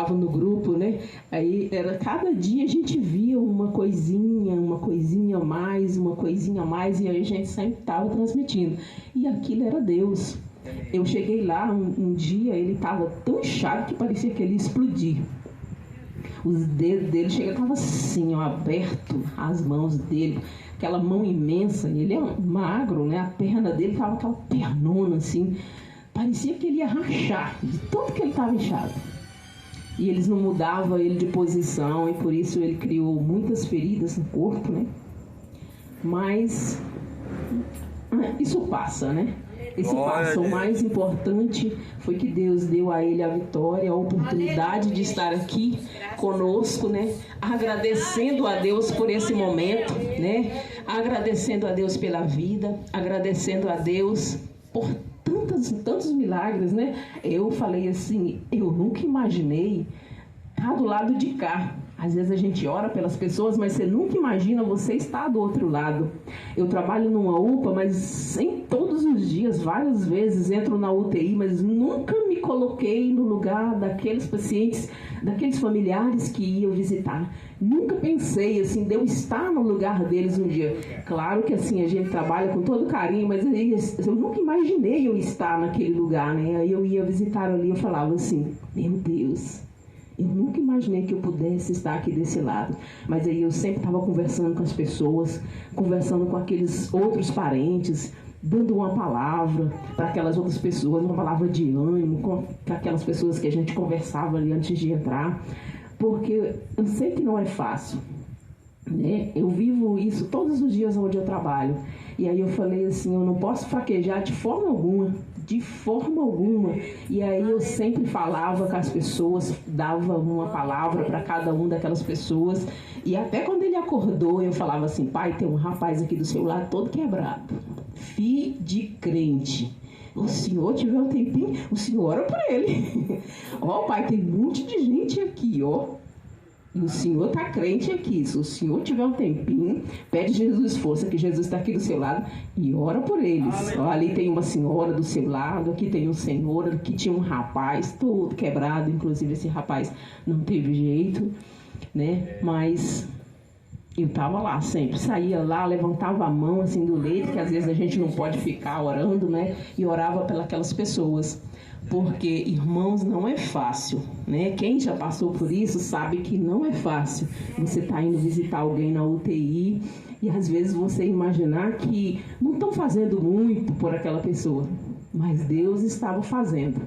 estavam no grupo, né? Aí era cada dia a gente via uma coisinha a mais, uma coisinha a mais, e aí a gente sempre estava transmitindo. E aquilo era Deus. Eu cheguei lá um dia, ele estava tão inchado que parecia que ele ia explodir. Os dedos dele estavam assim, ó, aberto, as mãos dele, aquela mão imensa, e ele é magro, né? A perna dele estava aquela pernona assim, parecia que ele ia rachar, de tanto que ele estava inchado. E eles não mudavam ele de posição, e por isso ele criou muitas feridas no corpo, né? Mas isso passa, né? Isso passa. O mais importante foi que Deus deu a ele a vitória, a oportunidade de estar aqui conosco, né? Agradecendo a Deus por esse momento, né? Agradecendo a Deus pela vida, agradecendo a Deus por tantos milagres, né? Eu falei assim, eu nunca imaginei estar do lado de cá. Às vezes a gente ora pelas pessoas, mas você nunca imagina você estar do outro lado. Eu trabalho numa UPA, mas em todos os dias, várias vezes entro na UTI, mas nunca me coloquei no lugar daqueles pacientes, daqueles familiares que iam visitar. Nunca pensei assim, de eu estar no lugar deles um dia. Claro que assim, a gente trabalha com todo carinho, mas eu nunca imaginei eu estar naquele lugar, né? Aí eu ia visitar ali, eu falava assim, meu Deus, eu nunca imaginei que eu pudesse estar aqui desse lado. Mas aí eu sempre estava conversando com as pessoas, conversando com aqueles outros parentes, dando uma palavra para aquelas outras pessoas, uma palavra de ânimo, com aquelas pessoas que a gente conversava ali antes de entrar. Porque eu sei que não é fácil, né? Eu vivo isso todos os dias onde eu trabalho. E aí eu falei assim, eu não posso fraquejar de forma alguma. De forma alguma. E aí eu sempre falava com as pessoas, dava uma palavra para cada uma daquelas pessoas. E até quando ele acordou, eu falava assim, pai, tem um rapaz aqui do seu lado todo quebrado. Filho de crente. O senhor tiver um tempinho, o senhor ora por ele. Ó, pai, tem um monte de gente aqui, ó. E o senhor está crente aqui. Se o senhor tiver um tempinho, pede Jesus força, que Jesus está aqui do seu lado, e ora por eles. Ó, ali tem uma senhora do seu lado, aqui tem um senhor, aqui tinha um rapaz todo quebrado, inclusive esse rapaz não teve jeito, né? Mas eu estava lá sempre, saía lá, levantava a mão assim do leito, que às vezes a gente não pode ficar orando, né? E orava pelas pessoas. Porque, irmãos, não é fácil, né? Quem já passou por isso sabe que não é fácil. Você está indo visitar alguém na UTI e às vezes você imaginar que não estão fazendo muito por aquela pessoa, mas Deus estava fazendo,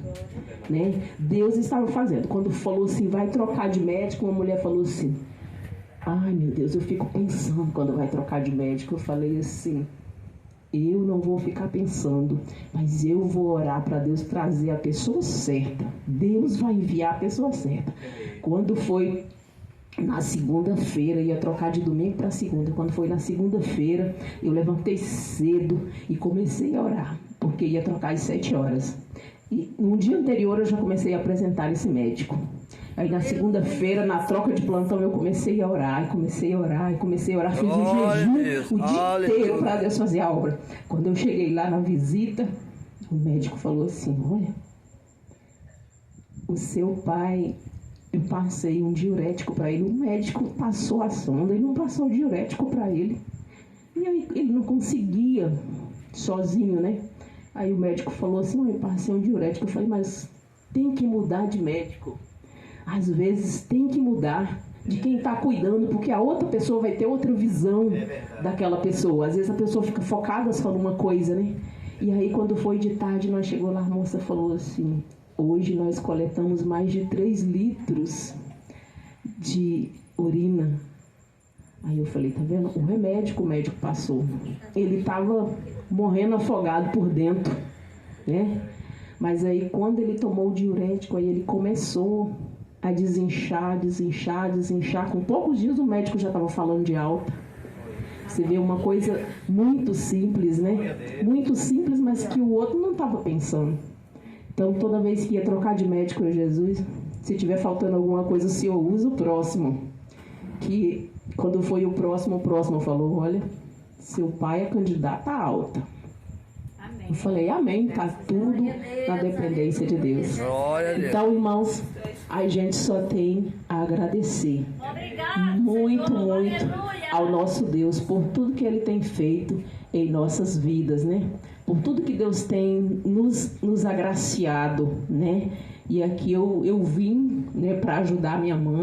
né? Deus estava fazendo. Quando falou assim, vai trocar de médico, uma mulher falou assim, ai meu Deus, eu fico pensando quando vai trocar de médico. Eu falei assim, eu não vou ficar pensando, mas eu vou orar para Deus trazer a pessoa certa. Deus vai enviar a pessoa certa. Quando foi na segunda-feira, ia trocar de domingo para segunda. Quando foi na segunda-feira, eu levantei cedo e comecei a orar, porque ia trocar às 7 horas. E no dia anterior eu já comecei a apresentar esse médico. Aí na segunda-feira, na troca de plantão, eu comecei a orar, fiz um jejum o dia inteiro para Deus fazer a obra. Quando eu cheguei lá na visita, o médico falou assim, olha, o seu pai, eu passei um diurético para ele, o médico passou a sonda e não passou o diurético para ele. E aí ele não conseguia sozinho, né? Aí o médico falou assim, eu passei um diurético. Eu falei, mas tem que mudar de médico. Às vezes tem que mudar de quem está cuidando, porque a outra pessoa vai ter outra visão daquela pessoa. Às vezes a pessoa fica focada só numa coisa, né? E aí quando foi de tarde, nós chegou lá, a moça falou assim, hoje nós coletamos mais de 3 litros de urina. Aí eu falei, tá vendo? O remédio que o médico passou, ele estava morrendo afogado por dentro, né? Mas aí quando ele tomou o diurético, aí ele começou a desinchar. Com poucos dias o médico já estava falando de alta. Você vê uma coisa muito simples, né? Muito simples, mas que o outro não estava pensando. Então toda vez que ia trocar de médico, Jesus, se tiver faltando alguma coisa, o senhor usa o próximo. Que quando foi o próximo falou, olha, seu pai é candidato a alta. Amém. Eu falei, amém, tá tudo na dependência de Deus. Então, irmãos, a gente só tem a agradecer. Obrigado, muito, Senhor. muito Aleluia. ao nosso Deus por tudo que Ele tem feito em nossas vidas, né? Por tudo que Deus tem nos agraciado, né? E aqui eu vim, né, para ajudar minha mãe.